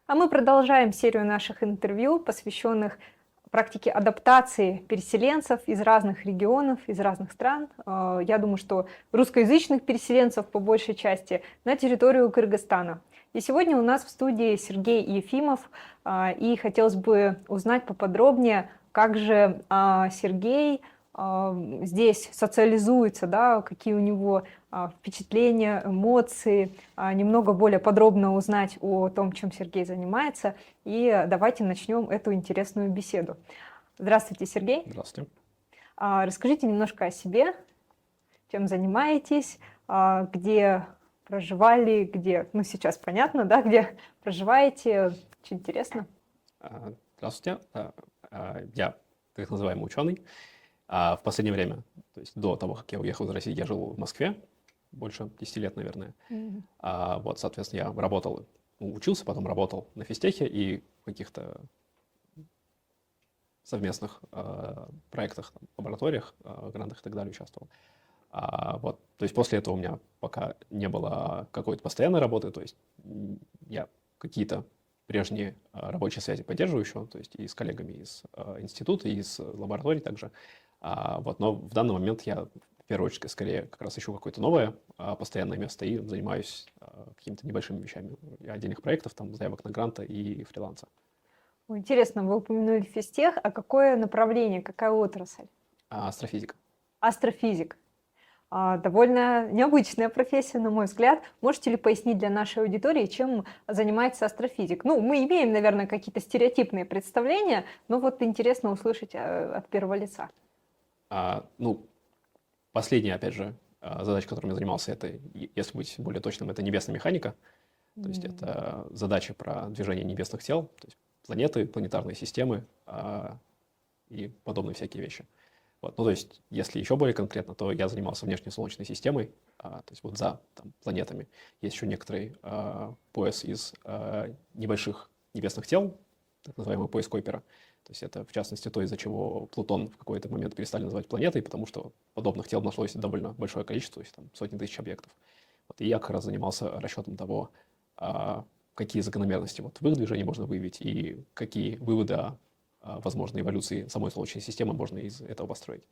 А мы продолжаем серию наших интервью, посвященных практике адаптации переселенцев из разных регионов, из разных стран. Я думаю, что русскоязычных переселенцев по большей части на территорию Кыргызстана. И сегодня у нас в студии Сергей Ефимов, и хотелось бы узнать поподробнее, как же Сергей здесь социализуется, да, какие у него впечатления, эмоции, немного более подробно узнать о том, чем Сергей занимается. И давайте начнем эту интересную беседу. Здравствуйте, Сергей. Здравствуйте. Расскажите немножко о себе, чем занимаетесь, где проживали, где, ну сейчас понятно, да, где проживаете, очень интересно. Здравствуйте. Я так называемый ученый. В последнее время, то есть до того, как я уехал из России, я жил в Москве, больше 10 лет, наверное. Вот, соответственно, я работал, учился, потом работал на физтехе и в каких-то совместных проектах, лабораториях, грантах и так далее участвовал. Вот, то есть после этого у меня пока не было какой-то постоянной работы, то есть я какие-то прежние рабочие связи поддерживаю еще, то есть и с коллегами из института, и из лабораторий также. Вот, но в данный момент я в первую очередь скорее как раз ищу какое-то новое постоянное место и занимаюсь какими-то небольшими вещами, отдельных проектов, там, заявок на гранты и фриланса. Интересно, вы упомянули физтех, а какое направление, какая отрасль? Астрофизика. Астрофизик. Довольно необычная профессия, на мой взгляд. Можете ли пояснить для нашей аудитории, чем занимается астрофизик? Ну, мы имеем, наверное, какие-то стереотипные представления, но вот интересно услышать от первого лица. Ну, последняя, опять же, задача, которой я занимался, это, если быть более точным, это небесная механика. То есть это задача про движение небесных тел, то есть планеты, планетарные системы и подобные всякие вещи. Вот. Ну, то есть, если еще более конкретно, то я занимался внешней Солнечной системой, то есть вот за там, планетами. Есть еще некоторый пояс из небольших небесных тел, так называемый пояс Койпера. То есть это, в частности, то, из-за чего Плутон в какой-то момент перестали называть планетой, потому что подобных тел нашлось довольно большое количество, то есть там сотни тысяч объектов. Вот. И я как раз занимался расчетом того, какие закономерности вот в их движении можно выявить и какие выводы о возможной эволюции самой Солнечной системы можно из этого построить.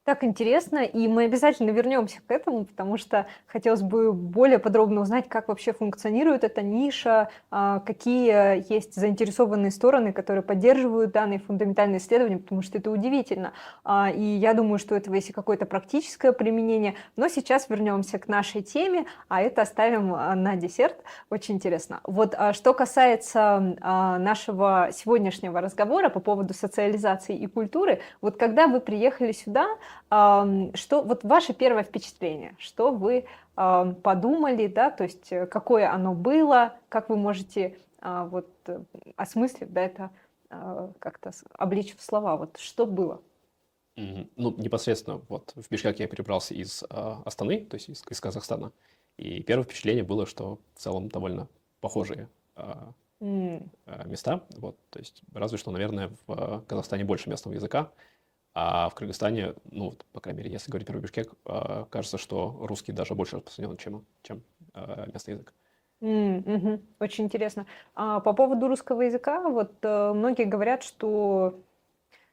Так интересно, и мы обязательно вернемся к этому, потому что хотелось бы более подробно узнать, как вообще функционирует эта ниша, какие есть заинтересованные стороны, которые поддерживают данные фундаментальные исследования, потому что это удивительно. И я думаю, что у этого есть и какое-то практическое применение. Но сейчас вернемся к нашей теме, а это оставим на десерт. Очень интересно. Вот что касается нашего сегодняшнего разговора по поводу социализации и культуры, вот когда вы приехали сюда, что вот ваше первое впечатление, что вы подумали, да, то есть какое оно было, как вы можете вот осмыслив, да, это как-то облечь в слова, вот что было? Ну, непосредственно вот в Бишкек я перебрался из Астаны, то есть из Казахстана. И первое впечатление было, что в целом довольно похожие места. Вот, то есть разве что, наверное, в Казахстане больше местного языка, а в Кыргызстане, ну, вот, по крайней мере, если говорить про Бишкек, кажется, что русский даже больше распространен, чем местный язык. Мгм. Очень интересно. По поводу русского языка, вот многие говорят, что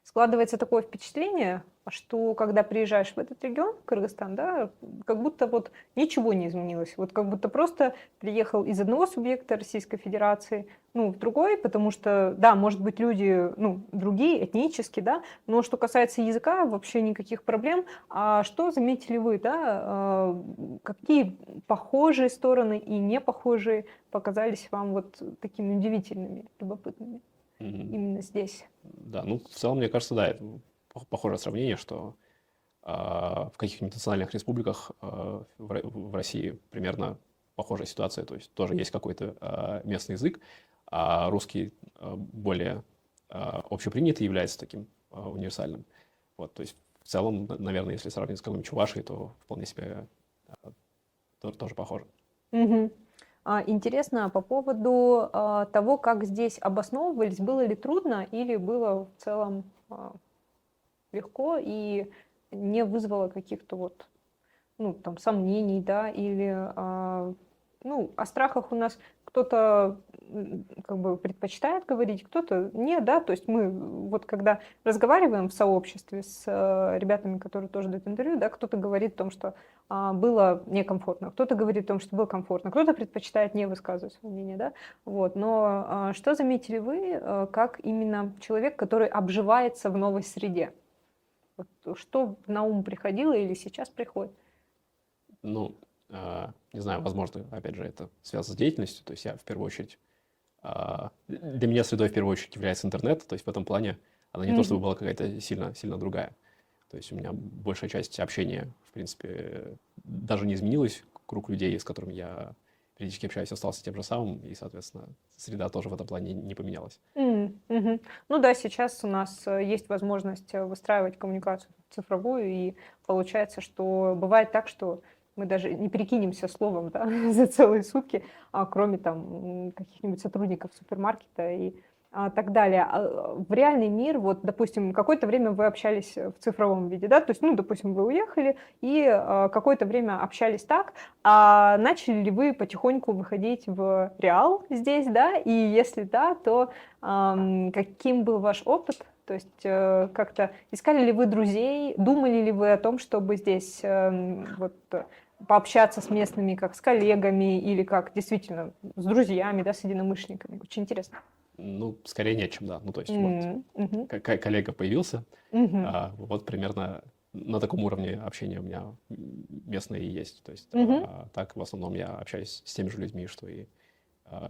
складывается такое впечатление, что когда приезжаешь в этот регион, Кыргызстан, да, как будто вот ничего не изменилось. Вот как будто просто приехал из одного субъекта Российской Федерации, ну, в другой, потому что, да, может быть, люди, ну, другие, этнически, да, но что касается языка, вообще никаких проблем. А что заметили вы, да, какие похожие стороны и не похожие показались вам вот такими удивительными, любопытными именно здесь? Да, ну, в целом, мне кажется, да, это похожее сравнение, что в каких-нибудь национальных республиках в России примерно похожая ситуация, то есть тоже есть какой-то местный язык, а русский более общепринятый является таким универсальным. Вот, то есть в целом, наверное, если сравнить с какой-нибудь Чувашией, то вполне себе тоже похоже. Мгм. Интересно по поводу того, как здесь обосновывались, было ли трудно или было в целом легко и не вызвало каких-то вот, ну, там, сомнений, да, или, ну, о страхах у нас кто-то как бы предпочитает говорить, кто-то нет, да, то есть мы вот когда разговариваем в сообществе с ребятами, которые тоже дают интервью, да, кто-то говорит о том, что было некомфортно, кто-то говорит о том, что было комфортно, кто-то предпочитает не высказывать свое мнение, да, вот, но что заметили вы, как именно человек, который обживается в новой среде? Вот, что на ум приходило или сейчас приходит? Ну, не знаю, возможно, опять же, это связано с деятельностью. То есть я в первую очередь... Для меня средой в первую очередь является интернет. То есть в этом плане она не то чтобы была какая-то сильно, сильно другая. То есть у меня большая часть общения, в принципе, даже не изменилась. Круг людей, с которыми я периодически общаюсь, остался тем же самым. И, соответственно, среда тоже в этом плане не поменялась. Мгм. Ну да, сейчас у нас есть возможность выстраивать коммуникацию цифровую, и получается, что бывает так, что мы даже не перекинемся словом, да, за целые сутки, кроме там каких-нибудь сотрудников супермаркета и так далее. В реальный мир, вот, допустим, какое-то время вы общались в цифровом виде, да, то есть, ну, допустим, вы уехали и какое-то время общались так, а начали ли вы потихоньку выходить в реал здесь, да, и если да, то каким был ваш опыт? То есть как-то искали ли вы друзей, думали ли вы о том, чтобы здесь вот, пообщаться с местными, как с коллегами или как действительно с друзьями, да, с единомышленниками? Очень интересно. Ну, скорее нет, чем да. Ну, то есть вот Мгм. коллега появился, Мгм. вот примерно на таком уровне общения у меня местные и есть. То есть Мгм. так в основном я общаюсь с теми же людьми, что и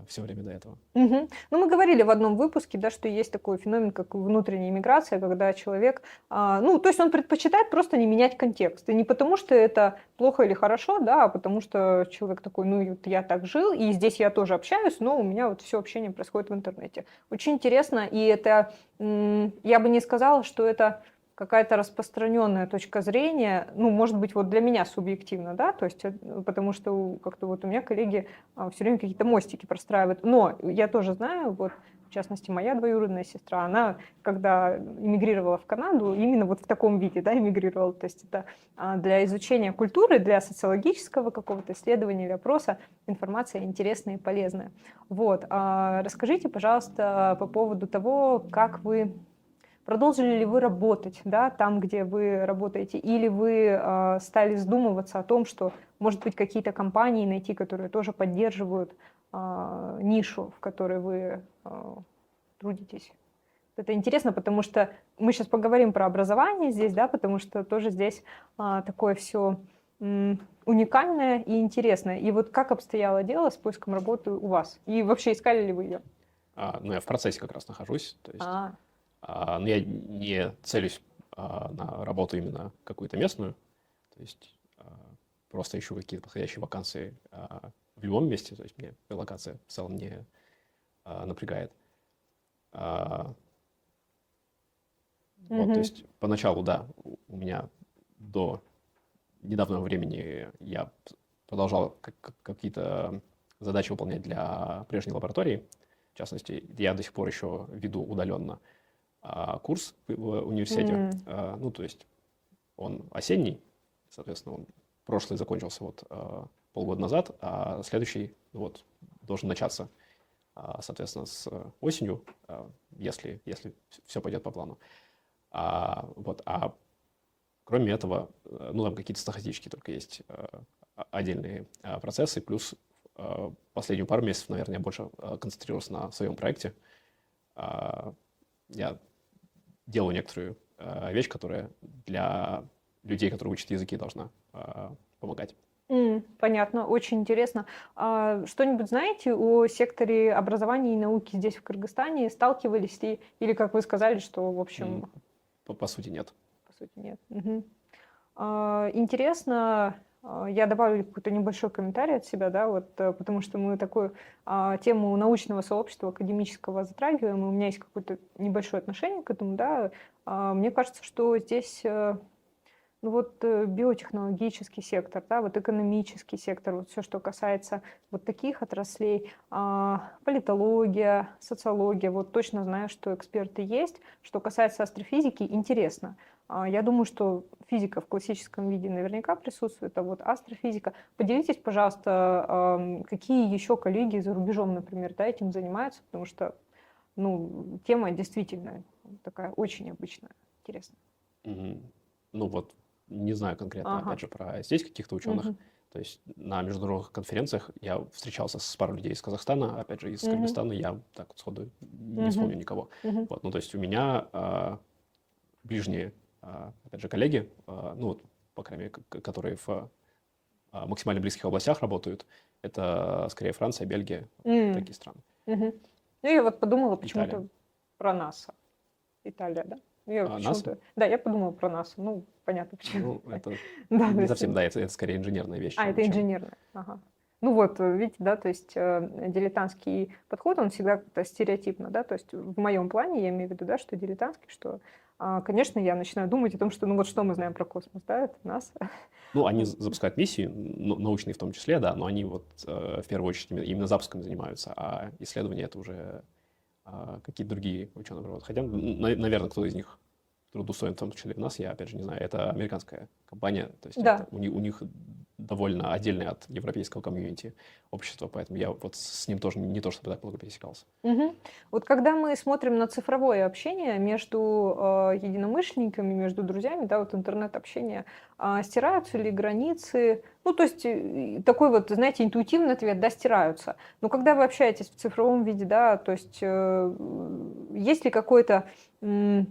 все время до этого. Мгм. Ну, мы говорили в одном выпуске, да, что есть такой феномен, как внутренняя иммиграция, когда человек, ну, то есть он предпочитает просто не менять контекст. И не потому, что это плохо или хорошо, да, а потому что человек такой, ну, и вот я так жил, и здесь я тоже общаюсь, но у меня вот все общение происходит в интернете. Очень интересно, и это, я бы не сказала, что это какая-то распространенная точка зрения, ну, может быть, вот для меня субъективно, да, то есть, потому что как-то вот у меня коллеги все время какие-то мостики простраивают. Но я тоже знаю, вот, в частности, моя двоюродная сестра, она, когда эмигрировала в Канаду, именно вот в таком виде, да, эмигрировала, то есть это для изучения культуры, для социологического какого-то исследования или опроса информация интересная и полезная. Вот. Расскажите, пожалуйста, по поводу того, как вы продолжили ли вы работать, да, там, где вы работаете, или вы стали задумываться о том, что, может быть, какие-то компании найти, которые тоже поддерживают нишу, в которой вы трудитесь. Это интересно, потому что мы сейчас поговорим про образование здесь, да, потому что тоже здесь такое все уникальное и интересное. И вот как обстояло дело с поиском работы у вас? И вообще искали ли вы ее? Ну, я в процессе как раз нахожусь. То есть, А, но я не целюсь на работу именно какую-то местную. То есть просто ищу какие-то подходящие вакансии в любом месте. То есть мне локация в целом не напрягает. Вот, то мгм, есть поначалу, да, у меня до недавнего времени я продолжал какие-то задачи выполнять для прежней лаборатории. В частности, я до сих пор еще веду удаленно курс в университете. Ну, то есть он осенний, соответственно, он прошлый закончился вот полгода назад, а следующий вот должен начаться, соответственно, с осенью, если все пойдет по плану. Вот, кроме этого, ну, там какие-то стахастические только есть отдельные процессы, плюс последнюю пару месяцев, наверное, я больше концентрировался на своем проекте. Я делаю некоторую вещь, которая для людей, которые учат языки, должна помогать. понятно, очень интересно. Что-нибудь знаете о секторе образования и науки здесь, в Кыргызстане? Сталкивались ли? Или, как вы сказали, что, в общем, По сути, нет. по сути, нет? Мгм. Интересно, я добавлю какой-то небольшой комментарий от себя, да, вот, потому что мы такую тему научного сообщества академического затрагиваем, и у меня есть какое-то небольшое отношение к этому, да. Мне кажется, что здесь, ну вот биотехнологический сектор, да, вот экономический сектор, вот все, что касается вот таких отраслей, политология, социология, вот точно знаю, что эксперты есть. Что касается астрофизики, интересно. Я думаю, что физика в классическом виде наверняка присутствует, а вот астрофизика. Поделитесь, пожалуйста, какие еще коллеги за рубежом, например, да, этим занимаются, потому что, ну, тема действительно такая очень обычная, интересная. Мгм. Ну вот, не знаю конкретно, Ага. опять же, про здесь каких-то ученых. Мгм. То есть на международных конференциях я встречался с парой людей из Казахстана, опять же, из Мгм. Кыргызстана, я так вот сходу не Мгм. вспомню никого. Мгм. Вот, ну то есть у меня ближние, опять же, коллеги, ну вот, по крайней мере, которые в максимально близких областях работают, это скорее Франция, Бельгия, вот М. такие страны. Мгм. Ну, я вот подумала Италия. почему-то про НАСА. Италия, да? Я НАСА? почему-то... Да, я подумала про НАСА. Ну, понятно почему. Ну, это Да, то не есть... совсем, да, это скорее инженерная вещь, Это чем... инженерная. Ага. Ну вот, видите, да, то есть дилетантский подход, он всегда как-то стереотипно, да, то есть в моем плане, я имею в виду, да, что дилетантский, что, конечно, я начинаю думать о том, что, ну вот что мы знаем про космос, да, это НАСА. Ну, они запускают миссии, научные в том числе, да, но они вот в первую очередь именно запусками занимаются, а исследования это уже какие-то другие ученые проводят. Хотя, наверное, кто из них трудоустроен, в том числе и у нас, я опять же не знаю, это американская компания, то есть это Да. у них довольно отдельное от европейского комьюнити общество, поэтому я вот с ним тоже не то чтобы так много пересекался. Мгм. Вот когда мы смотрим на цифровое общение между единомышленниками, между друзьями, да, вот интернет-общение, стираются ли границы? Ну, то есть такой вот, знаете, интуитивный ответ, да, стираются. Но когда вы общаетесь в цифровом виде, да, то есть есть ли какое-то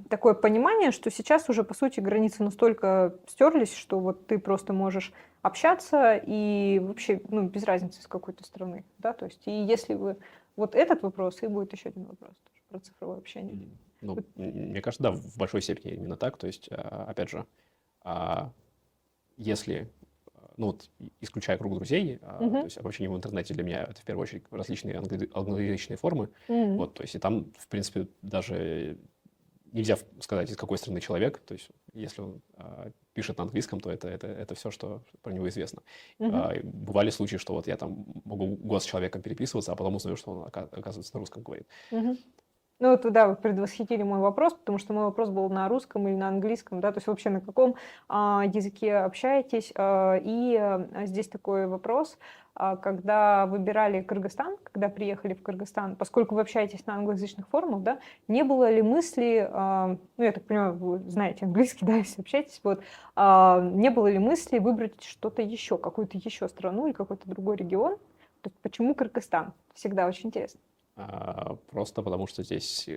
такое понимание, что сейчас уже, по сути, границы настолько стерлись, что вот ты просто можешь общаться и вообще, ну, без разницы с какой-то страны, да, то есть и если вы вот этот вопрос, и будет еще один вопрос тоже про цифровое общение. Ну, Вот. мне кажется, да, в большой степени именно так, то есть, опять же, если, ну вот, исключая круг друзей, то Мгм. есть обучение в интернете для меня это в первую очередь различные англоязычные формы, Мгм. вот, то есть и там, в принципе, даже нельзя сказать, из какой страны человек, то есть если он пишет на английском, то это все, что про него известно. Мгм. И бывали случаи, что вот я там могу год с человеком переписываться, а потом узнаю, что он, оказывается, на русском говорит. Мгм. Ну вот, да, вы предвосхитили мой вопрос, потому что мой вопрос был на русском или на английском, да, то есть вообще на каком языке общаетесь. Здесь такой вопрос, когда выбирали Кыргызстан, когда приехали в Кыргызстан, поскольку вы общаетесь на англоязычных форумах, да, не было ли мысли, ну, я так понимаю, вы знаете английский, да, если общаетесь, вот, не было ли мысли выбрать что-то еще, какую-то еще страну или какой-то другой регион? То есть почему Кыргызстан? Всегда очень интересно. Просто потому что здесь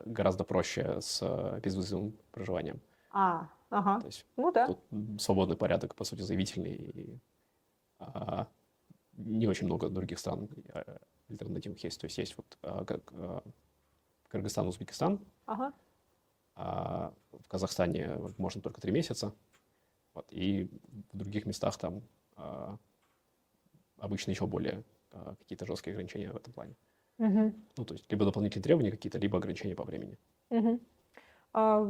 гораздо проще с безвизовым проживанием. Ага. То есть Ну да. тут свободный порядок, по сути, заявительный. И а, не очень много других стран альтернативных есть. То есть есть вот Кыргызстан, Узбекистан, Ага. а в Казахстане можно только 3 месяца. Вот, и в других местах там обычно еще более какие-то жесткие ограничения в этом плане. Мгм. Ну, то есть либо дополнительные требования какие-то, либо ограничения по времени. Мгм. А,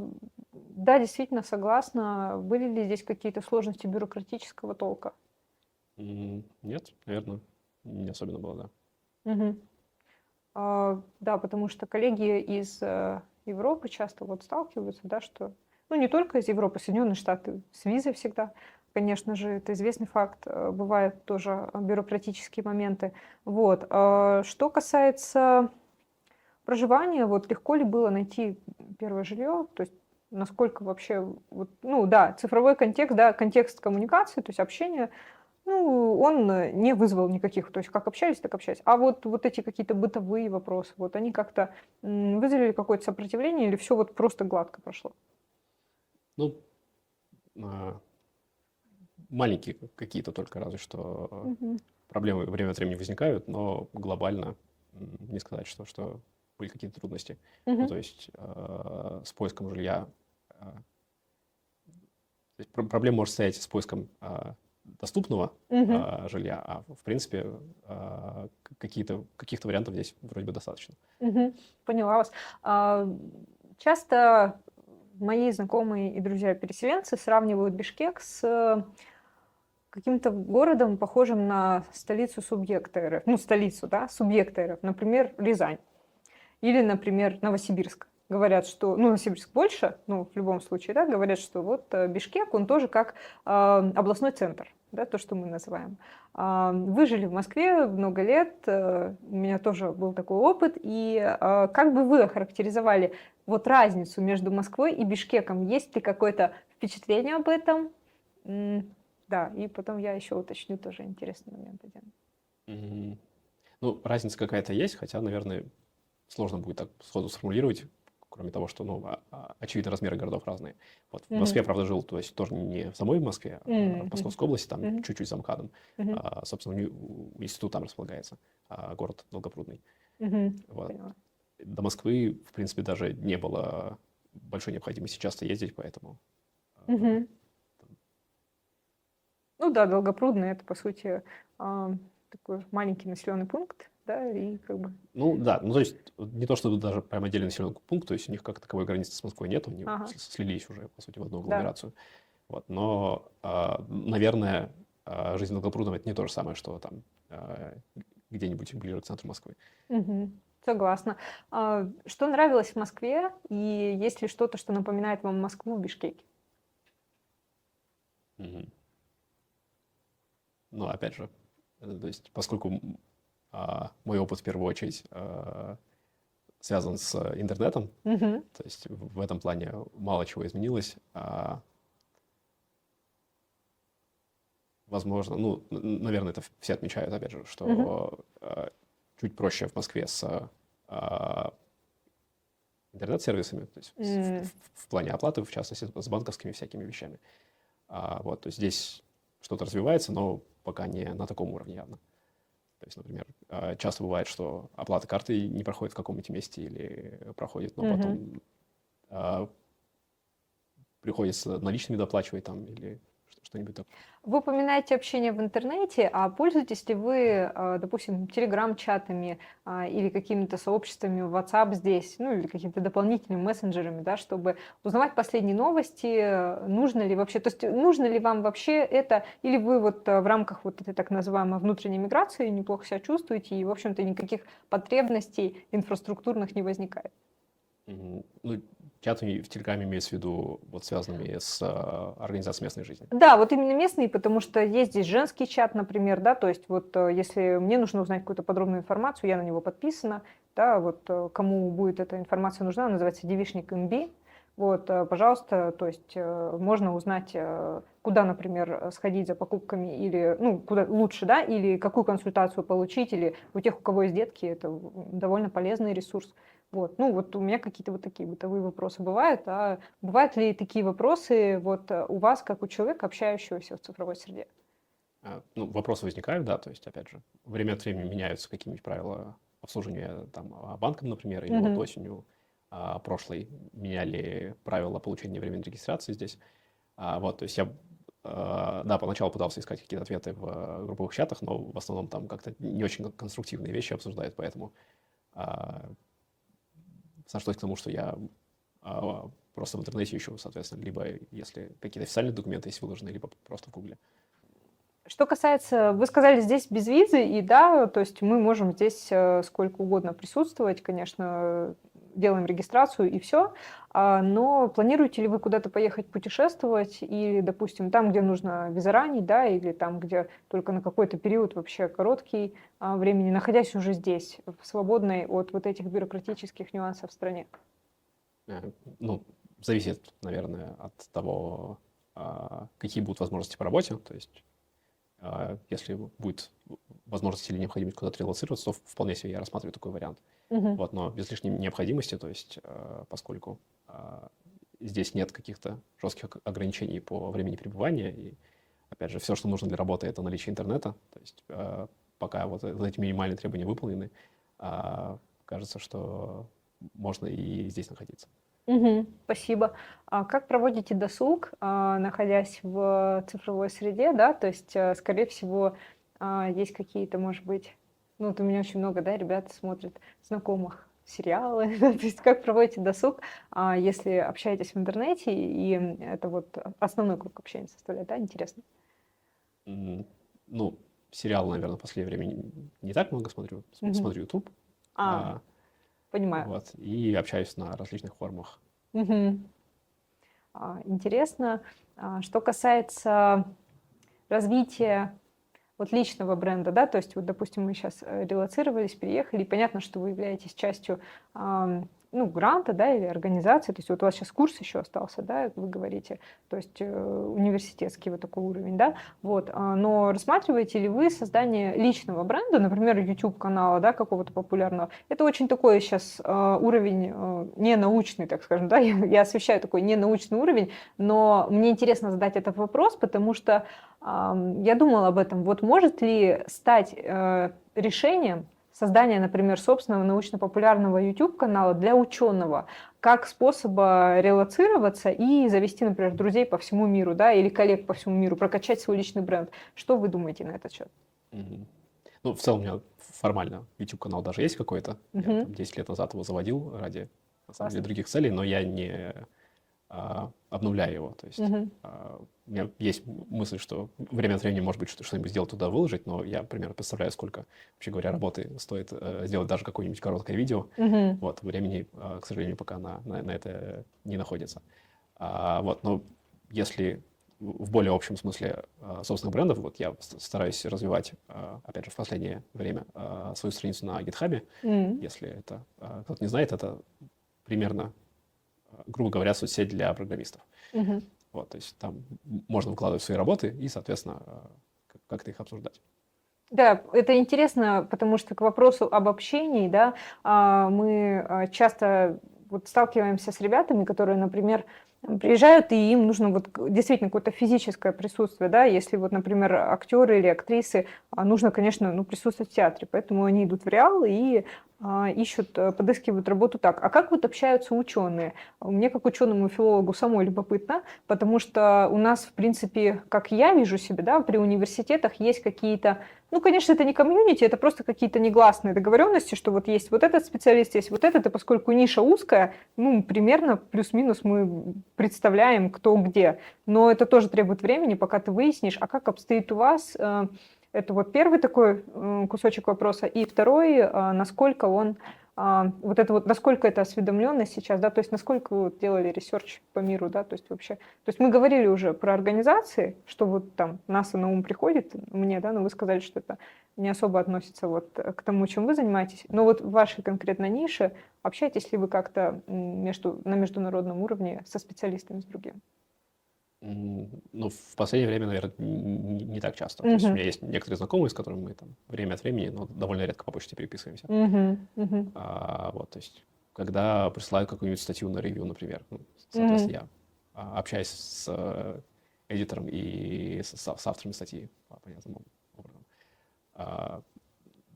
да, действительно согласна. Были ли здесь какие-то сложности бюрократического толка? Нет, наверное, не особенно было, да. Мгм. Да, потому что коллеги из Европы часто вот сталкиваются, да, что, ну, не только из Европы, Соединенные Штаты с визой всегда, конечно же, это известный факт, бывают тоже бюрократические моменты. Вот. Что касается проживания, вот легко ли было найти первое жилье, то есть насколько вообще, вот, ну да, цифровой контекст, да, контекст коммуникации, то есть общения, ну, он не вызвал никаких, то есть как общались, так общались. А вот эти какие-то бытовые вопросы, вот они как-то вызвали какое-то сопротивление или все вот просто гладко прошло? Ну, а, маленькие какие-то только разве что Мгм. проблемы время от времени возникают, но глобально не сказать, что были какие-то трудности. Ну, Мгм. то есть с поиском жилья, то есть проблема может стоять с поиском доступного Мгм. жилья, а в принципе каких-то вариантов здесь вроде бы достаточно. Мгм. Поняла вас. Часто мои знакомые и друзья-переселенцы сравнивают Бишкек с каким-то городом, похожим на столицу субъекта РФ. Ну, столицу, да, субъекта РФ. Например, Рязань. Или, например, Новосибирск. Говорят, что, ну, Новосибирск больше, ну, в любом случае, да, говорят, что вот Бишкек, он тоже как областной центр, да, то, что мы называем. Вы жили в Москве много лет, у меня тоже был такой опыт, и как бы вы охарактеризовали вот разницу между Москвой и Бишкеком? Есть ли какое-то впечатление об этом? Да, и потом я еще уточню тоже интересный момент один. Мгм. Ну, разница какая-то есть, хотя, наверное, сложно будет так сходу сформулировать, кроме того, что, ну, очевидно, размеры городов разные. Вот в Москве, Мгм. правда, жил, то есть тоже не в самой Москве, а в Мгм. Московской области, там Мгм. чуть-чуть за МКАДом. Мгм. Собственно, институт там располагается, город Долгопрудный. Мгм. Вот. Поняла. До Москвы, в принципе, даже не было большой необходимости часто ездить, поэтому Мгм. Ну да, Долгопрудный это, по сути, такой маленький населенный пункт, да, и как бы... ну да, ну то есть не то, чтобы даже прям отдельный населенный пункт, то есть у них как таковой границы с Москвой нет, они Ага, слились уже, по сути, в одну да. агломерацию. Вот. Но, наверное, жизнь в Долгопрудном — это не то же самое, что там где-нибудь ближе к центру Москвы. Мгм. Согласна. Что нравилось в Москве, и есть ли что-то, что напоминает вам Москву в Бишкеке? Мгм. Ну, опять же, то есть поскольку мой опыт в первую очередь связан с интернетом, Мгм. то есть в этом плане мало чего изменилось. Возможно, ну, наверное, это все отмечают, опять же, Мгм. что чуть проще в Москве с интернет-сервисами, то есть М. в плане оплаты, в частности, с банковскими всякими вещами. Вот, то есть здесь что-то развивается, но пока не на таком уровне явно. То есть, например, часто бывает, что оплата картой не проходит в каком-нибудь месте или проходит, но Мгм. потом приходится наличными доплачивать там или что-нибудь такое. Вы упоминаете общение в интернете, а пользуетесь ли вы, допустим, телеграм-чатами или какими-то сообществами в WhatsApp здесь, ну или какими-то дополнительными мессенджерами, да, чтобы узнавать последние новости, нужно ли вообще, то есть нужно ли вам вообще это, или вы вот в рамках вот этой так называемой внутренней миграции неплохо себя чувствуете, и, в общем-то, никаких потребностей инфраструктурных не возникает? Ну, чатами в Телеграме имеется в виду вот связанными с организацией местной жизни. Да, вот именно местные, потому что есть здесь женский чат, например, да, то есть вот если мне нужно узнать какую-то подробную информацию, я на него подписана, да, вот кому будет эта информация нужна, называется девичник МБ, вот, пожалуйста, то есть можно узнать, куда, например, сходить за покупками или, ну, куда лучше, да, или какую консультацию получить, или у тех, у кого есть детки, это довольно полезный ресурс. Вот, ну, вот у меня какие-то вот такие бытовые вопросы бывают, а бывают ли такие вопросы вот у вас, как у человека, общающегося в цифровой среде? Ну, вопросы возникают, да, то есть, опять же, время от времени меняются какие-нибудь правила обслуживания там банком, например, или вот Мгм. осенью прошлой меняли правила получения временной регистрации здесь. Вот, то есть я, да, поначалу пытался искать какие-то ответы в групповых чатах, но в основном там как-то не очень конструктивные вещи обсуждают, поэтому а, сошлось к тому, что я просто в интернете ищу, соответственно, либо если какие-то официальные документы есть выложены, либо просто в Гугле. Что касается, вы сказали, здесь без визы, и да, то есть мы можем здесь сколько угодно присутствовать, конечно, делаем регистрацию и все, но планируете ли вы куда-то поехать путешествовать или, допустим, там, где нужно визаранить, да, или там, где только на какой-то период вообще короткий времени, находясь уже здесь, в свободной от вот этих бюрократических нюансов стране? Ну, зависит, наверное, от того, какие будут возможности по работе. То есть, если будет возможность или необходимость куда-то релоцироваться, то вполне себе я рассматриваю такой вариант. Мгм. Вот, но без лишней необходимости, то есть, поскольку здесь нет каких-то жестких ограничений по времени пребывания, и, опять же, все, что нужно для работы, это наличие интернета. То есть, пока вот эти минимальные требования выполнены, кажется, что можно и здесь находиться. Мгм. Спасибо. А как проводите досуг, находясь в цифровой среде, да? То есть, скорее всего, есть какие-то, может быть, ну, вот у меня очень много, да, ребят смотрят, знакомых, сериалы, то есть как проводите досуг, если общаетесь в интернете, и это вот основной круг общения составляет, да, интересно? М, Ну, сериал, наверное, в последнее время не так много смотрю. Мгм. Смотрю YouTube, А, а, понимаю. вот, и общаюсь на различных форумах. Мгм. Интересно. Что касается развития вот личного бренда, да, то есть вот, допустим, мы сейчас релоцировались, переехали, и понятно, что вы являетесь частью, ну, гранта, да, или организации, то есть вот у вас сейчас курс еще остался, да, вы говорите, то есть университетский вот такой уровень, да, вот, но рассматриваете ли вы создание личного бренда, например, YouTube-канала, да, какого-то популярного? Это очень такой сейчас уровень ненаучный, так скажем, да, я освещаю такой ненаучный уровень, но мне интересно задать этот вопрос, потому что я думала об этом. Вот может ли стать решением создание, например, собственного научно-популярного YouTube-канала для ученого, как способа релоцироваться и завести, например, друзей по всему миру, да, или коллег по всему миру, прокачать свой личный бренд? Что вы думаете на этот счет? Мгм. Ну, в целом у меня формально YouTube-канал даже есть какой-то. Я Мгм. там 10 лет назад его заводил ради, на самом деле, Классно. других целей, но я не обновляю его. То есть Мгм. у меня есть мысль, что время от времени, может быть, что-нибудь сделать туда, выложить, но я примерно представляю, сколько, вообще говоря, работы стоит сделать даже какое-нибудь короткое видео. Мгм. Вот, времени, к сожалению, пока на это не находится. Вот, но если в более общем смысле собственных брендов, вот я стараюсь развивать, опять же, в последнее время свою страницу на GitHub. М. Если это кто-то не знает, это примерно, грубо говоря, соцсеть для программистов. Мгм. Вот, то есть там можно выкладывать свои работы и, соответственно, как-то их обсуждать. Да, это интересно, потому что к вопросу об общении, да, мы часто вот сталкиваемся с ребятами, которые, например, приезжают, и им нужно вот действительно какое-то физическое присутствие, да, если вот, например, актеры или актрисы, нужно, конечно, ну, присутствовать в театре, поэтому они идут в реал и ищут, подыскивают работу так. А как вот общаются ученые? Мне, как ученому филологу, самой любопытно, потому что у нас, в принципе, как я вижу себе, да, при университетах есть какие-то, ну, конечно, это не комьюнити, это просто какие-то негласные договоренности, что вот есть вот этот специалист, есть вот этот, и поскольку ниша узкая, ну, примерно плюс-минус мы представляем, кто где. Но это тоже требует времени, пока ты выяснишь, а как обстоит у вас. Это вот первый такой кусочек вопроса. И второй, насколько он, вот это вот, насколько это осведомленность сейчас, да, то есть насколько вы вот делали ресерч по миру, да, то есть вообще. То есть мы говорили уже про организации, что вот там НАСА на ум приходит мне, да, но вы сказали, что это не особо относится вот к тому, чем вы занимаетесь. Но вот в вашей конкретной нише общаетесь ли вы как-то на международном уровне со специалистами с другими? Ну, в последнее время, наверное, не так часто. То есть у Мгм. меня есть некоторые знакомые, с которыми мы там время от времени, но довольно редко по почте переписываемся. Мгм. Мгм. Вот, то есть когда присылают какую-нибудь статью на ревью, например, ну, Мгм. соответственно, я общаюсь с эдитором и с авторами статьи по понятному образом. А,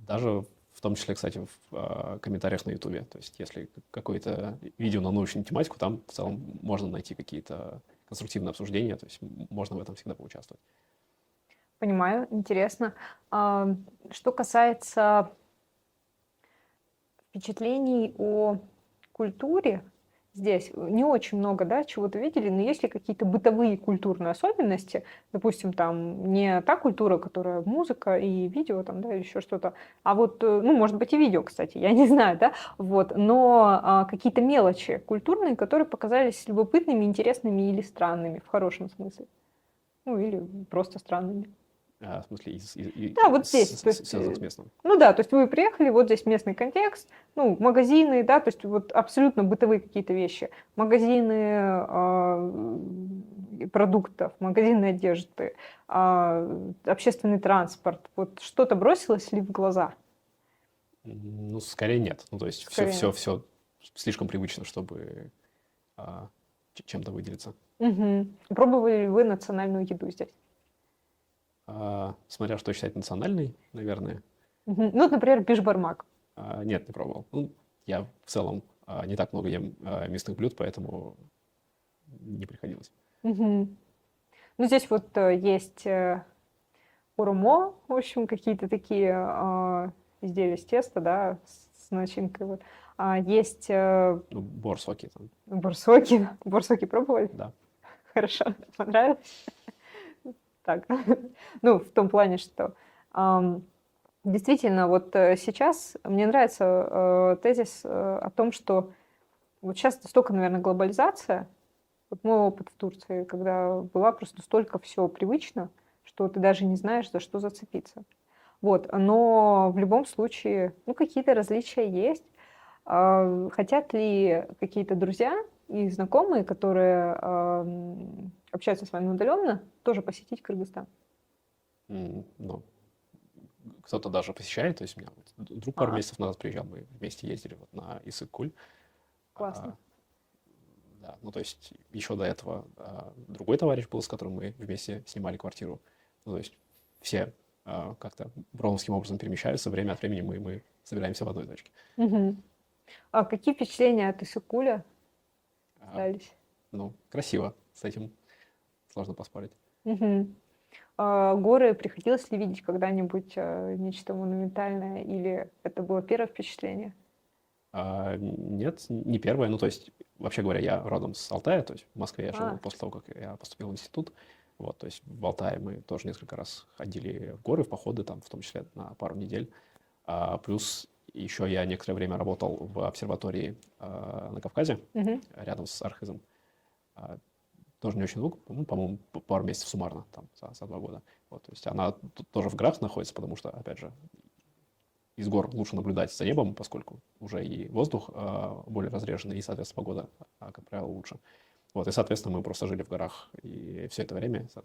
Даже в том числе, кстати, в комментариях на Ютубе. То есть если какое-то видео на научную тематику, там в целом можно найти какие-то конструктивные обсуждения, то есть можно в этом всегда поучаствовать. Понимаю, интересно. А, Что касается впечатлений о культуре, здесь не очень много, да, чего-то видели, но есть ли какие-то бытовые культурные особенности, допустим, там не та культура, которая музыка и видео, там, да, или еще что-то, а вот, ну, может быть, и видео, кстати, я не знаю, да, вот, но какие-то мелочи культурные, которые показались любопытными, интересными или странными, в хорошем смысле, ну, или просто странными. В смысле, Да, вот здесь, то есть, связанных с местным. ну да, то есть вы приехали, вот здесь местный контекст, ну, магазины, да, то есть вот абсолютно бытовые какие-то вещи. Магазины продуктов, магазины одежды, общественный транспорт. Вот что-то бросилось ли в глаза? Ну, скорее нет. Ну, то есть все, Скорее нет. все слишком привычно, чтобы а, чем-то выделиться. Мгм. Пробовали ли вы национальную еду здесь? Смотря что считать национальной, наверное. Мгм. Ну, вот, например, бишбармак. Нет, не пробовал. Ну, я в целом не так много ем мясных блюд, поэтому не приходилось. Мгм. Ну, здесь вот есть урумо, в общем, какие-то такие изделия из теста, да, с начинкой. Вот. Есть Ну, борсоки там, бурсоки. Бурсоки пробовали? да. Хорошо, понравилось? Так, ну, в том плане, что действительно, вот сейчас мне нравится тезис о том, что вот сейчас столько, наверное, глобализация. Вот мой опыт в Турции, когда была просто столько всего привычно, что ты даже не знаешь, за что зацепиться. Вот, но в любом случае, ну, какие-то различия есть. Хотят ли какие-то друзья и знакомые, которые общаются с вами удаленно, тоже посетить Кыргызстан? Ну, кто-то даже посещает, то есть у меня вот друг пару А, месяцев назад приезжал, мы вместе ездили вот на Иссык-Куль. классно. Да, ну то есть еще до этого другой товарищ был, с которым мы вместе снимали квартиру. Ну, то есть все как-то броуновским образом перемещаются, время от времени мы собираемся в одной точке. Мгм. А какие впечатления от Иссык-Куля А, остались? ну, красиво, с этим сложно поспорить. Мгм. Горы приходилось ли видеть когда-нибудь нечто монументальное, или это было первое впечатление? Нет, не первое. Ну, то есть, вообще говоря, я родом с Алтая, то есть в Москве я жил А, после того, как я поступил в институт. Вот, то есть в Алтае мы тоже несколько раз ходили в горы, в походы, там, в том числе на пару недель. Плюс еще я некоторое время работал в обсерватории на Кавказе, мгм. рядом с Архизом. А, Тоже не очень долго, по-моему, пару месяцев суммарно, там, за 2 года. Вот, то есть она тут тоже в горах находится, потому что, опять же, из гор лучше наблюдать за небом, поскольку уже и воздух более разреженный, и, соответственно, погода, как правило, лучше. Вот, и, соответственно, мы просто жили в горах, и все это время, то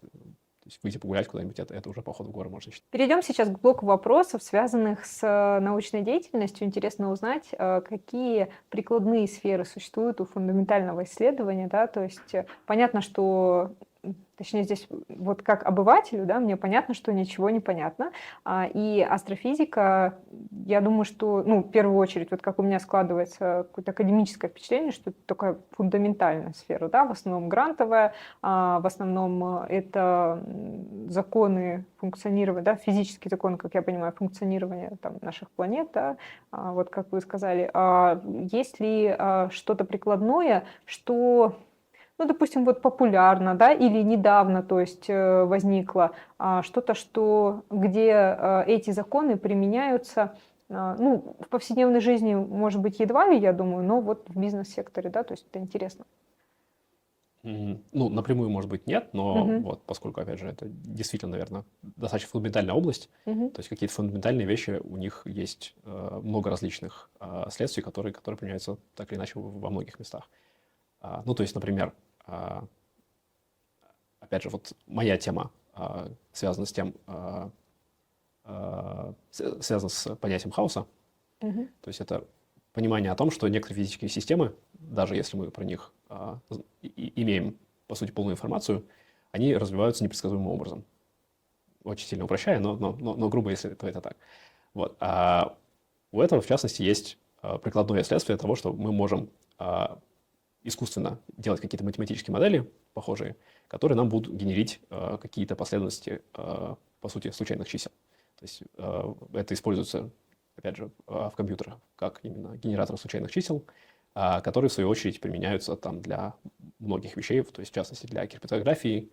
есть выйти погулять куда-нибудь, это уже поход в горы можно считать. Перейдем сейчас к блоку вопросов, связанных с научной деятельностью. Интересно узнать, какие прикладные сферы существуют у фундаментального исследования, да, то есть понятно, что, точнее здесь вот как обывателю, да, мне понятно, что ничего не понятно, и астрофизика, я думаю, что, ну, в первую очередь, вот как у меня складывается какое-то академическое впечатление, что это такая фундаментальная сфера, да, в основном грантовая, в основном это законы функционирования, да, физические законы, как я понимаю, функционирования там, наших планет, да, вот как вы сказали. Есть ли что-то прикладное, что, ну, допустим, вот популярно, да, или недавно, то есть возникло что-то, где эти законы применяются, ну, в повседневной жизни, может быть, едва ли, я думаю, но вот в бизнес-секторе, да, то есть это интересно. Ну, напрямую, может быть, нет, но Мгм. вот поскольку, опять же, это действительно, наверное, достаточно фундаментальная область, Мгм. то есть какие-то фундаментальные вещи, у них есть много различных следствий, которые применяются так или иначе во многих местах. Ну, то есть, например, опять же, вот моя тема связана с тем, связана с понятием хаоса. Мгм. То есть это понимание о том, что некоторые физические системы, даже если мы про них имеем, по сути, полную информацию, они развиваются непредсказуемым образом. Очень сильно упрощая, но грубо, если это так. Вот. А у этого, в частности, есть прикладное следствие того, что мы можем искусственно делать какие-то математические модели похожие, которые нам будут генерить какие-то последовательности, по сути, случайных чисел. То есть это используется, опять же, в компьютерах как именно генератор случайных чисел, которые, в свою очередь, применяются там для многих вещей, то есть, в частности, для криптографии,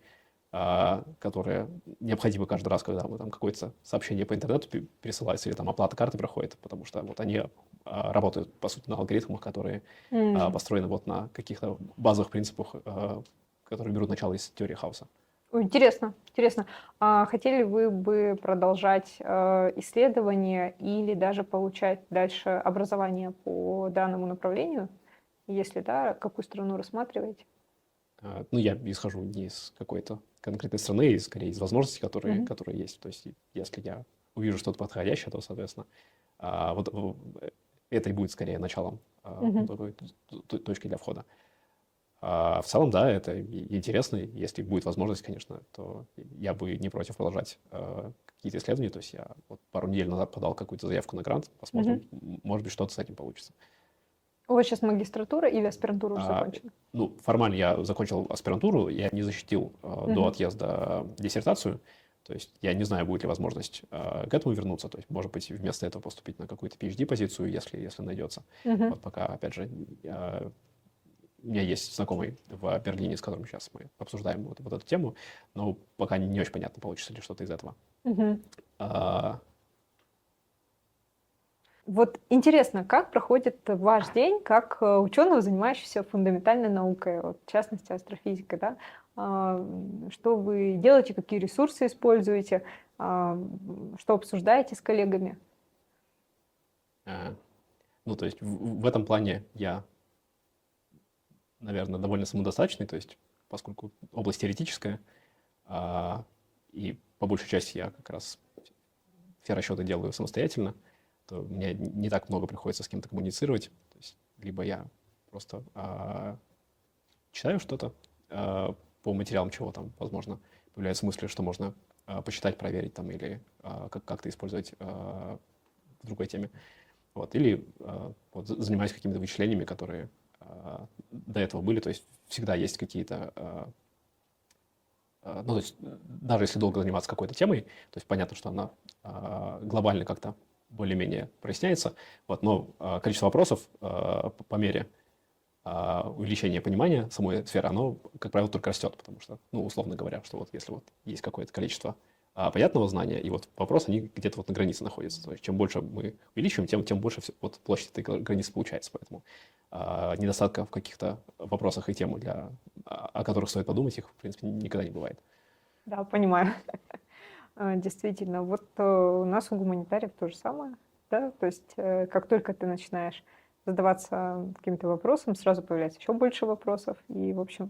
которые необходимы каждый раз, когда мы там какое-то сообщение по интернету пересылается или там оплата карты проходит, потому что вот они работают, по сути, на алгоритмах, которые М. построены вот на каких-то базовых принципах, которые берут начало из теории хаоса. Ой, интересно, интересно. Хотели вы бы продолжать исследования или даже получать дальше образование по данному направлению? Если да, какую страну рассматриваете? Ну, я исхожу не из какой-то конкретной страны, скорее из возможностей, Мгм. которые есть. То есть, если я увижу что-то подходящее, то, соответственно, вот это и будет скорее началом Мгм. такой точки для входа. В целом, да, это интересно. Если будет возможность, конечно, то я бы не против продолжать какие-то исследования. То есть я вот пару недель назад подал какую-то заявку на грант. Мгм. Посмотрим, может быть, что-то с этим получится. У вас сейчас магистратура или аспирантура уже А, закончена? Ну, формально я закончил аспирантуру, я не защитил до Мгм. отъезда диссертацию, То есть я не знаю, будет ли возможность к этому вернуться. То есть, может быть, вместо этого поступить на какую-то PhD-позицию, если найдется. Мгм. Вот пока, опять же, у меня есть знакомый в Берлине, с которым сейчас мы обсуждаем вот эту тему, но пока не очень понятно, получится ли что-то из этого. Мгм. А, Вот интересно, как проходит ваш день как ученого, занимающегося фундаментальной наукой, вот, в частности астрофизикой, да? Что вы делаете, какие ресурсы используете, что обсуждаете с коллегами? а, Ну, то есть в этом плане я, наверное, довольно самодостаточный, то есть поскольку область теоретическая, а, и по большей части я как раз все расчеты делаю самостоятельно, то мне не так много приходится с кем-то коммуницировать. То есть либо я просто читаю что-то по материалам, чего там, возможно, появляются мысли, что можно посчитать, проверить там или как-то использовать в другой теме. Вот. Или вот, занимаюсь какими-то вычислениями, которые до этого были. То есть всегда есть какие-то... ну, то есть даже если долго заниматься какой-то темой, то есть понятно, что она глобально как-то более-менее проясняется, вот, но количество вопросов по мере увеличения понимания самой сферы, оно, как правило, только растет, потому что, ну, условно говоря, что вот если вот есть какое-то количество понятного знания, и вот вопрос, они где-то вот на границе находятся. То есть чем больше мы увеличиваем, тем больше вот площадь этой границы получается. Поэтому недостатка в каких-то вопросах и тему, о которых стоит подумать, их, в принципе, никогда не бывает. Да, понимаю. Действительно, вот у нас у гуманитариев то же самое, да, то есть как только ты начинаешь задаваться каким-то вопросом, сразу появляется еще больше вопросов, и, в общем,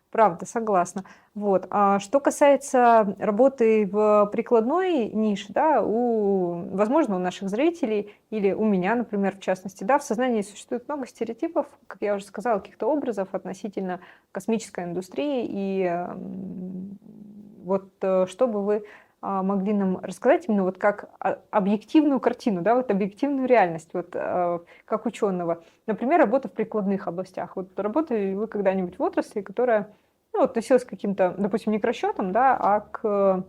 правда, согласна. Вот. А что касается работы в прикладной нише, да, возможно, у наших зрителей или у меня, например, в частности, да, в сознании существует много стереотипов, как я уже сказала, каких-то образов относительно космической индустрии, и вот что бы вы могли нам рассказать именно вот как объективную картину, да, вот объективную реальность, вот как ученого. Например, работа в прикладных областях. Вот работали ли вы когда-нибудь в отрасли, которая, ну, относилась к каким-то, допустим, не к расчетам, да, а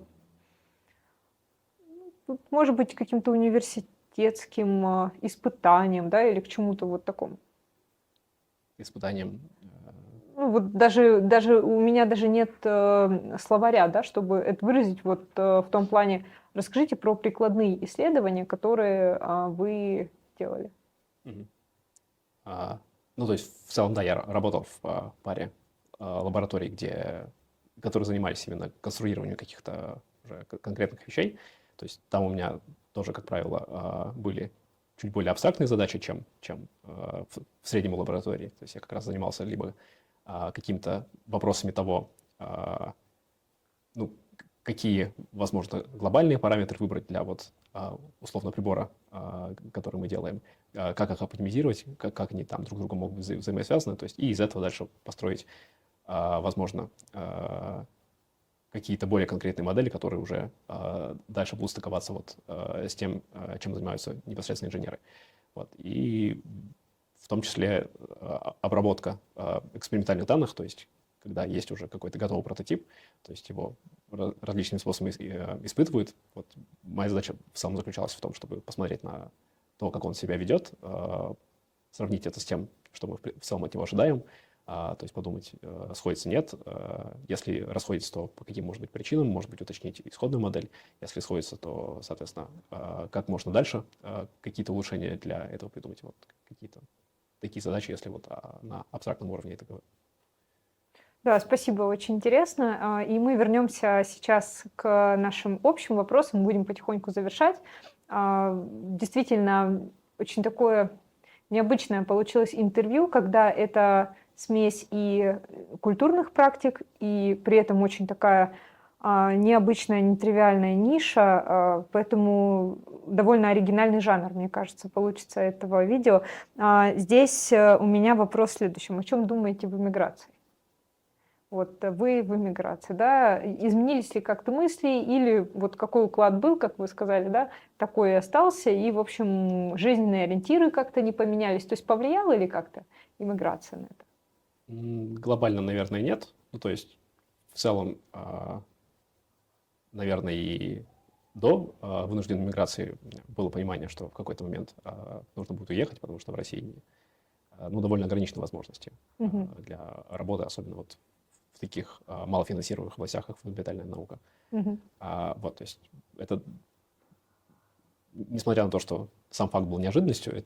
может быть, к каким-то университетским испытаниям, да, или к чему-то вот такому? Испытанием Ну, вот даже у меня даже нет словаря, да, чтобы это выразить вот в том плане. Расскажите про прикладные исследования, которые вы делали. Мгм. Ну, то есть в целом, да, я работал в паре лабораторий, которые занимались именно конструированием каких-то уже конкретных вещей. То есть там у меня тоже, как правило, были чуть более абстрактные задачи, чем в среднем лаборатории. То есть я как раз занимался либо какими-то вопросами того, ну, какие, возможно, глобальные параметры выбрать для вот условно прибора, который мы делаем, как их оптимизировать, как они там друг с другом могут быть взаимосвязаны, то есть и из этого дальше построить, возможно, какие-то более конкретные модели, которые уже дальше будут стыковаться вот с тем, чем занимаются непосредственно инженеры. Вот. И в том числе обработка экспериментальных данных, то есть когда есть уже какой-то готовый прототип, то есть его различными способами испытывают. Вот моя задача в целом заключалась в том, чтобы посмотреть на то, как он себя ведет, сравнить это с тем, что мы в целом от него ожидаем, то есть подумать, сходится, нет. Если расходится, то по каким, может быть, причинам, может быть, уточнить исходную модель. Если сходится, то, соответственно, как можно дальше какие-то улучшения для этого придумать. Вот какие-то такие задачи, если вот на абстрактном уровне это говорю. Да, спасибо, очень интересно. И мы вернемся сейчас к нашим общим вопросам, будем потихоньку завершать. Действительно, очень такое необычное получилось интервью, когда это смесь и культурных практик, и при этом очень такая необычная, нетривиальная ниша, поэтому довольно оригинальный жанр, мне кажется, получится этого видео. Здесь у меня вопрос в следующем. О чем думаете в эмиграции? Вот вы в эмиграции, да, изменились ли как-то мысли или вот какой уклад был, как вы сказали, да, такой и остался, и, в общем, жизненные ориентиры как-то не поменялись, то есть повлияла ли как-то иммиграция на это? Глобально, наверное, нет. Ну, то есть в целом, наверное, и до вынужденной миграции было понимание, что в какой-то момент нужно будет уехать, потому что в России ну, довольно ограничены возможности Мгм. для работы, особенно вот в таких малофинансируемых областях, как фундаментальная наука. Мгм. Вот, то есть это, несмотря на то, что сам факт был неожиданностью,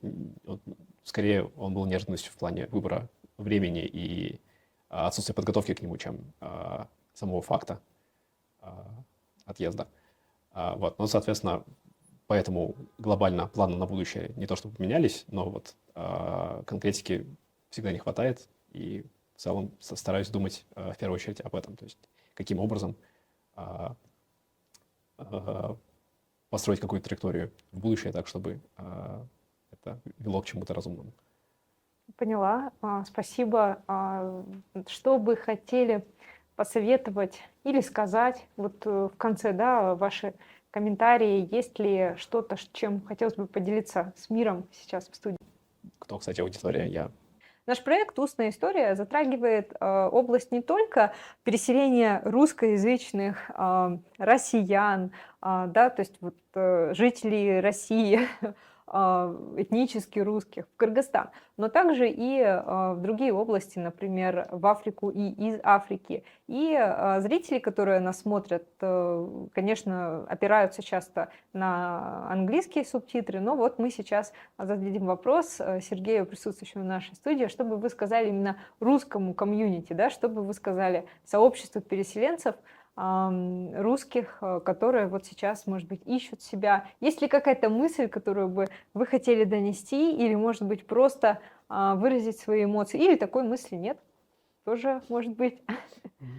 скорее он был неожиданностью в плане выбора времени и отсутствия подготовки к нему, чем самого факта а, отъезда. Вот, ну, соответственно, поэтому глобально планы на будущее не то чтобы поменялись, но вот конкретики всегда не хватает, и в целом стараюсь думать в первую очередь об этом, то есть каким образом а, а, построить какую-то траекторию в будущее так, чтобы это вело к чему-то разумному. Поняла. Спасибо. Что бы хотели посоветовать или сказать вот в конце, да, ваши комментарии? Есть ли что-то, чем хотелось бы поделиться с миром сейчас в студии? Кто, кстати, аудитория, я... Наш проект «Устная история» затрагивает область не только переселения русскоязычных россиян, да, то есть вот, жителей России, этнически русских в Кыргызстан, но также и в другие области, например, в Африку и из Африки. И зрители, которые нас смотрят, конечно, опираются часто на английские субтитры, но вот мы сейчас зададим вопрос Сергею, присутствующему в нашей студии, чтобы вы сказали именно русскому комьюнити, да, чтобы вы сказали сообществу переселенцев русских, которые вот сейчас, может быть, ищут себя. Есть ли какая-то мысль, которую бы вы хотели донести, или, может быть, просто выразить свои эмоции, или такой мысли нет? Тоже может быть.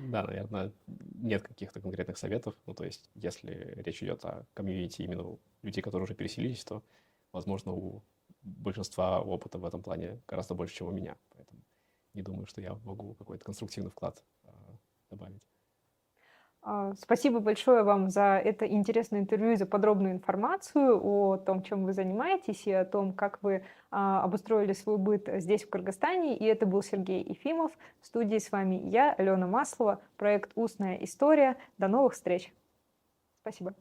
Да, наверное, нет каких-то конкретных советов. Ну, то есть, если речь идет о комьюнити именно у людей, которые уже переселились, то, возможно, у большинства опыта в этом плане гораздо больше, чем у меня. Поэтому не думаю, что я могу какой-то конструктивный вклад добавить. Спасибо большое вам за это интересное интервью и за подробную информацию о том, чем вы занимаетесь, и о том, как вы обустроили свой быт здесь, в Кыргызстане. И это был Сергей Ефимов. В студии с вами я, Алена Маслова, проект «Устная история». До новых встреч. Спасибо.